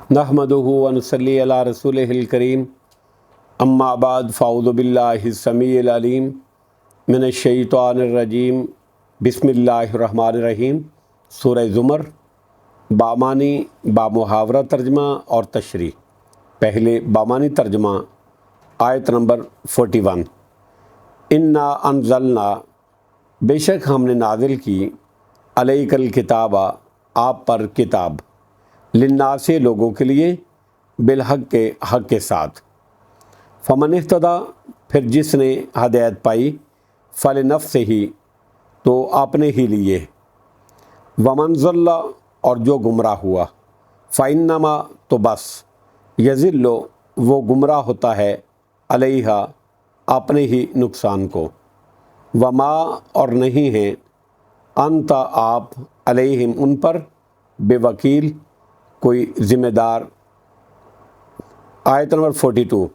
نحمدہ و نصلی علی رسولہ الکریم اما بعد فاعوذ باللہ السمیع العلیم من الشیطان الرجیم بسم اللہ الرحمن الرحیم۔ سورہ زمر، بامانی بامحاورہ ترجمہ اور تشریح۔ پہلے بامانی ترجمہ، آیت نمبر 41۔ انا انزلنا، بے شک ہم نے نازل کی، علیک الکتاب، آپ پر کتاب، للناس لوگوں کے لیے، بالحق کے حق کے ساتھ، فمن اہتدی پھر جس نے ہدایت پائی، فلنفسہ ہی تو اپنے ہی لیے، ومن ضل اور جو گمراہ ہوا، فانما تو بس، یضل وہ گمراہ ہوتا ہے، علیہا اپنے ہی نقصان کو، وما اور نہیں ہیں، انت آپ، علیہم ان پر، بے وکیل کوئی ذمہ دار۔ آیت نمبر 42۔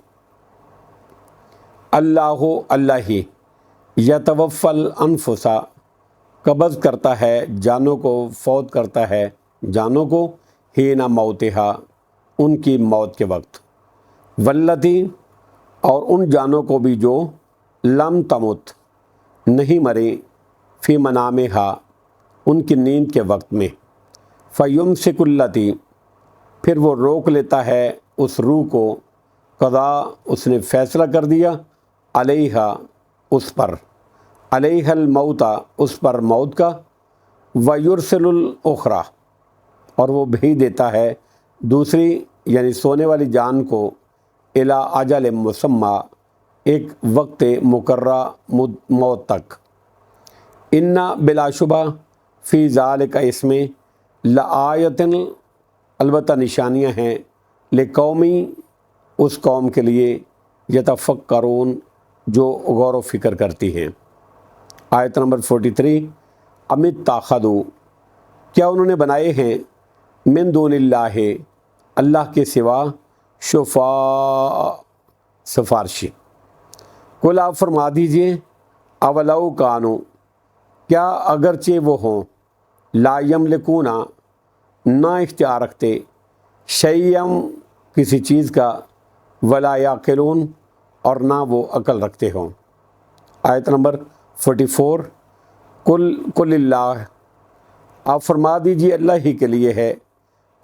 اللہ اللہ ہی، یتوفی الانفس قبض کرتا ہے جانوں کو، فوت کرتا ہے جانوں کو، حین موتہا ان کی موت کے وقت، واللتی اور ان جانوں کو بھی جو لم تمت نہیں مرے، فی منامہا ان کی نیند کے وقت میں، فیمسک التی پھر وہ روک لیتا ہے اس روح کو، قضا اس نے فیصلہ کر دیا، علیہا اس پر، علیہ الموت اس پر موت کا، ویرسل الاخری اور وہ بھیج دیتا ہے دوسری یعنی سونے والی جان کو، الی اجل مسمی ایک وقت مقررہ موت تک، انا بلا شبہ، فی ذالک اس میں، لآیۃ البتہ نشانیاں ہیں، لقومی اس قوم کے لیے، یتفکرون جو غور و فکر کرتی ہیں۔ آیت نمبر 43۔ ام اتخذوا کیا انہوں نے بنائے ہیں، من دون اللہ اللہ کے سوا، شفاء سفارشی، قل آپ فرما دیجئے، اولو کانوا کیا اگرچہ وہ ہوں، لا یملکون نہ اختیار رکھتے، شیئم کسی چیز کا، ولا یعقلون اور نہ وہ عقل رکھتے ہوں۔ آیت نمبر 44۔ قل اللہ آپ فرما دیجیے اللہ ہی کے لیے ہے،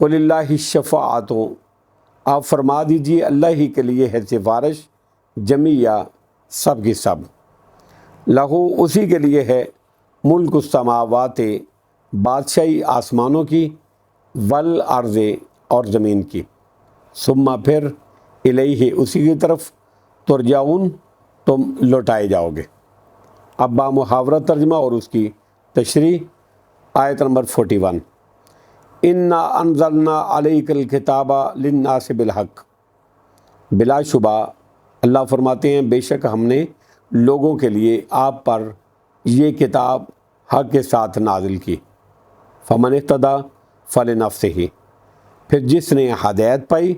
قل اللہ الشفاعۃ آپ فرما دیجیے اللہ ہی کے لیے ہے سفارش، جمیعہ سب کی سب، لہو اسی کے لیے ہے، ملک السماوات بادشاہی آسمانوں کی، والارض اور زمین کی، ثم پھر الیہ اسی کی طرف، ترجعون تم لوٹائے جاؤ گے۔ اب بامحاورہ ترجمہ اور اس کی تشریح۔ آیت نمبر 41۔ انا انزلنا علیک الکتاب للناس بالحق، بلا شبہ اللہ فرماتے ہیں بے شک ہم نے لوگوں کے لیے آپ پر یہ کتاب حق کے ساتھ نازل کی، فمن اہتدی فلنفسہ پھر جس نے ہدایت پائی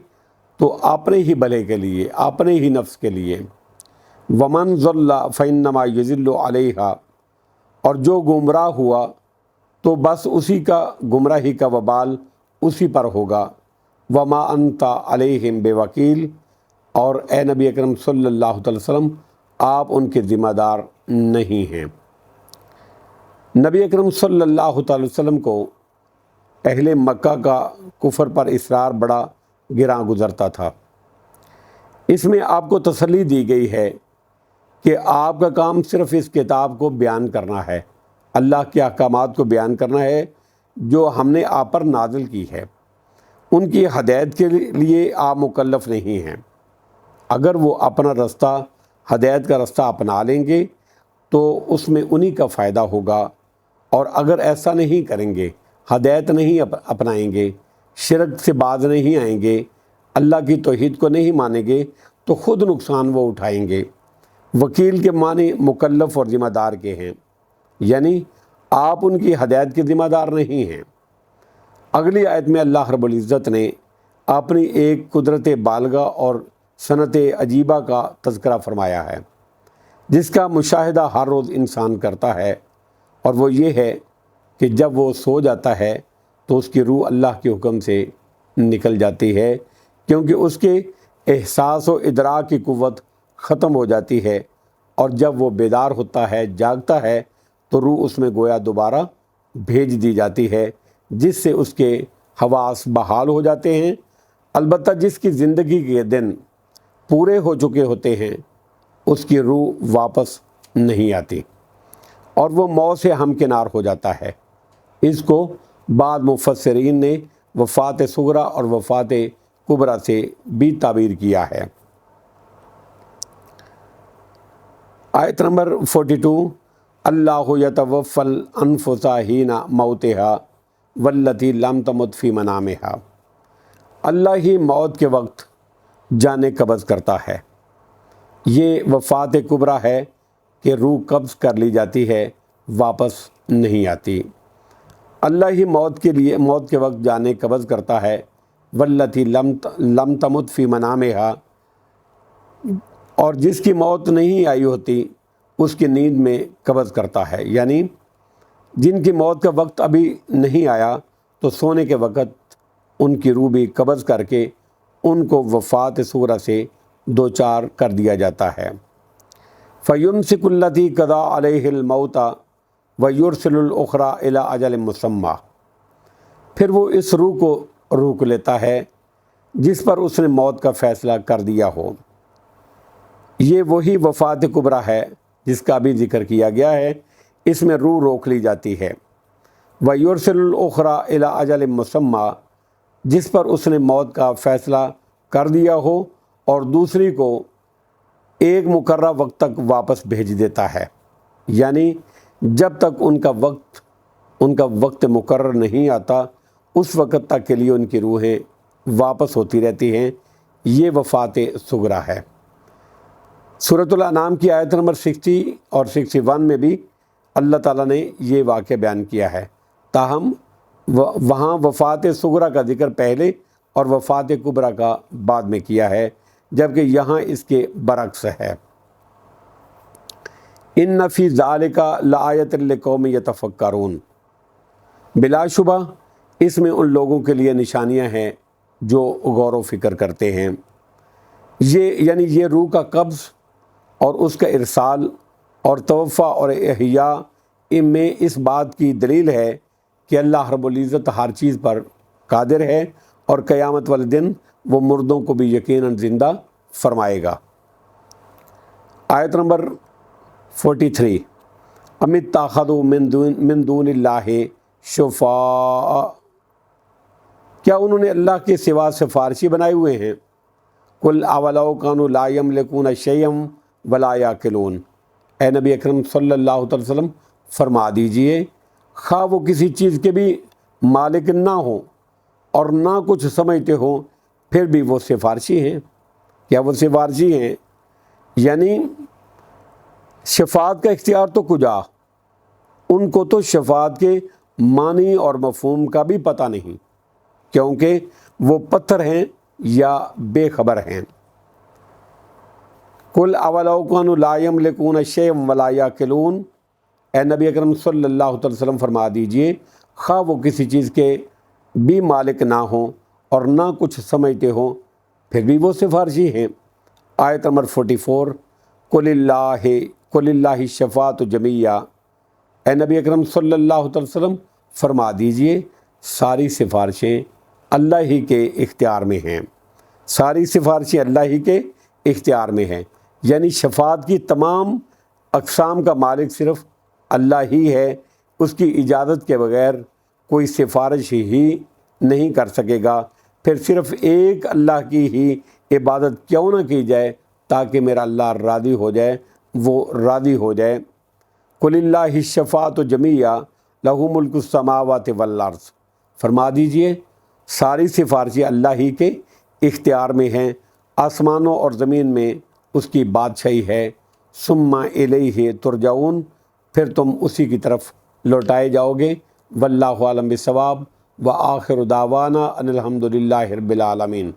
تو اپنے ہی بھلے کے لیے، اپنے ہی نفس کے لیے، ومن ضل فانما یضل علیہا اور جو گمراہ ہوا تو بس اسی کا گمراہی کا وبال اسی پر ہوگا، وما انت علیہم بوکیل اور اے نبی اکرم صلی اللہ علیہ وسلم آپ ان کے ذمہ دار نہیں ہیں۔ نبی اکرم صلی اللہ تعالی وسلم کو اہل مکہ کا کفر پر اصرار بڑا گراں گزرتا تھا۔ اس میں آپ کو تسلی دی گئی ہے کہ آپ کا کام صرف اس کتاب کو بیان کرنا ہے، اللہ کے احکامات کو بیان کرنا ہے جو ہم نے آپ پر نازل کی ہے، ان کی ہدایت کے لیے آپ مکلف نہیں ہیں۔ اگر وہ اپنا رستہ، ہدایت کا رستہ اپنا لیں گے تو اس میں انہی کا فائدہ ہوگا، اور اگر ایسا نہیں کریں گے، ہدایت نہیں اپنائیں گے، شرک سے باز نہیں آئیں گے، اللہ کی توحید کو نہیں مانیں گے تو خود نقصان وہ اٹھائیں گے۔ وکیل کے معنی مکلف اور ذمہ دار کے ہیں، یعنی آپ ان کی ہدایت کے ذمہ دار نہیں ہیں۔ اگلی آیت میں اللہ رب العزت نے اپنی ایک قدرت بالغہ اور صنعت عجیبہ کا تذکرہ فرمایا ہے جس کا مشاہدہ ہر روز انسان کرتا ہے، اور وہ یہ ہے کہ جب وہ سو جاتا ہے تو اس کی روح اللہ کے حکم سے نکل جاتی ہے، کیونکہ اس کے احساس و ادراک کی قوت ختم ہو جاتی ہے، اور جب وہ بیدار ہوتا ہے، جاگتا ہے، تو روح اس میں گویا دوبارہ بھیج دی جاتی ہے، جس سے اس کے حواس بحال ہو جاتے ہیں۔ البتہ جس کی زندگی کے دن پورے ہو چکے ہوتے ہیں اس کی روح واپس نہیں آتی اور وہ موت سے ہمکنار ہو جاتا ہے۔ اس کو بعض مفسرین نے وفات صغریٰ اور وفات کبریٰ سے بھی تعبیر کیا ہے۔ آیت نمبر 42، اللہ یتوفی الانفس حین موتها واللتی لم تمت فی منامہا، اللہ ہی موت کے وقت جانیں قبض کرتا ہے۔ یہ وفات کبریٰ ہے کہ روح قبض کر لی جاتی ہے، واپس نہیں آتی۔ اللہ ہی موت کے وقت جانیں قبض کرتا ہے، واللتی لم تمت فی منامہا، اور جس کی موت نہیں آئی ہوتی اس کی نیند میں قبض کرتا ہے، یعنی جن کی موت کا وقت ابھی نہیں آیا تو سونے کے وقت ان کی روح بھی قبض کر کے ان کو وفات صغریٰ سے دوچار کر دیا جاتا ہے۔ فَيُمْسِكُ الَّتِي قَضَىٰ عَلَيْهِ الْمَوْتَ وَيُرْسِلُ الْأُخْرَىٰ إِلَىٰ أَجَلٍ مُّسَمًّى، پھر وہ اس روح کو روک لیتا ہے جس پر اس نے موت کا فیصلہ کر دیا ہو۔ یہ وہی وفات کبریٰ ہے جس کا بھی ذکر کیا گیا ہے، اس میں روح روک لی جاتی ہے۔ وَيُرْسِلُ الْأُخْرَىٰ إِلَىٰ أَجَلٍ مُّسَمًّى، جس پر اس نے موت کا فیصلہ کر دیا ہو، اور دوسری کو ایک مقررہ وقت تک واپس بھیج دیتا ہے، یعنی جب تک ان کا وقت مقرر نہیں آتا اس وقت تک کے لیے ان کی روحیں واپس ہوتی رہتی ہیں۔ یہ وفات صغریٰ ہے۔ سورۃ الانعام کی آیت نمبر 60 اور 61 میں بھی اللہ تعالیٰ نے یہ واقعہ بیان کیا ہے، تاہم وہاں وفات صغریٰ کا ذکر پہلے اور وفات کبریٰ کا بعد میں کیا ہے، جبکہ یہاں اس کے برعکس ہے۔ ان فی ذالک لآیۃ لقوم یتفکرون، بلا شبہ اس میں ان لوگوں کے لیے نشانیاں ہیں جو غور و فکر کرتے ہیں۔ یہ روح کا قبض اور اس کا ارسال اور توفیٰ اور احیاء میں اس بات کی دلیل ہے کہ اللہ رب العزت ہر چیز پر قادر ہے، اور قیامت والے دن وہ مردوں کو بھی یقیناً زندہ فرمائے گا۔ آیت نمبر 43، ام اتخذوا من دون اللہ شفاء، کیا انہوں نے اللہ کے سوا سفارشی بنائے ہوئے ہیں؟ قل اولو کانوا لا یملکون شیئا ولا یعقلون، اے نبی اکرم صلی اللہ علیہ وسلم فرما دیجئے، خواہ وہ کسی چیز کے بھی مالک نہ ہوں اور نہ کچھ سمجھتے ہوں، پھر بھی وہ سفارشی ہیں۔ کیا وہ سفارشی ہیں؟ یعنی شفاعت کا اختیار تو کجا، ان کو تو شفاعت کے معنی اور مفہوم کا بھی پتہ نہیں، کیونکہ وہ پتھر ہیں یا بے خبر ہیں۔ قل اولو کانوا لا یملکون شیئا ولا یعقلون، اے نبی اکرم صلی اللہ علیہ وسلم فرما دیجئے، خواہ وہ کسی چیز کے بھی مالک نہ ہوں اور نہ کچھ سمجھتے ہوں، پھر بھی وہ سفارشی ہیں۔ آیت نمبر 44، قل اللہ الشفاعۃ جمیعا، اے نبی اکرم صلی اللہ علیہ وسلم فرما دیجئے، ساری سفارشیں اللہ ہی کے اختیار میں ہیں، ساری سفارشیں اللہ ہی کے اختیار میں ہیں، یعنی شفاعت کی تمام اقسام کا مالک صرف اللہ ہی ہے، اس کی اجازت کے بغیر کوئی سفارش ہی نہیں کر سکے گا۔ پھر صرف ایک اللہ کی ہی عبادت کیوں نہ کی جائے تاکہ میرا اللہ راضی ہو جائے، وہ راضی ہو جائے۔ قل اللہ الشفاعۃ جمیعا لہ ملک السماوات والارض، فرما دیجئے ساری سفارشیں اللہ ہی کے اختیار میں ہیں، آسمانوں اور زمین میں اس کی بادشاہی ہے۔ ثم الیہ ترجعون، پھر تم اسی کی طرف لوٹائے جاؤ گے۔ واللہ اعلم بالصواب، وآخر دعوانا ان الحمد للہ رب العالمین۔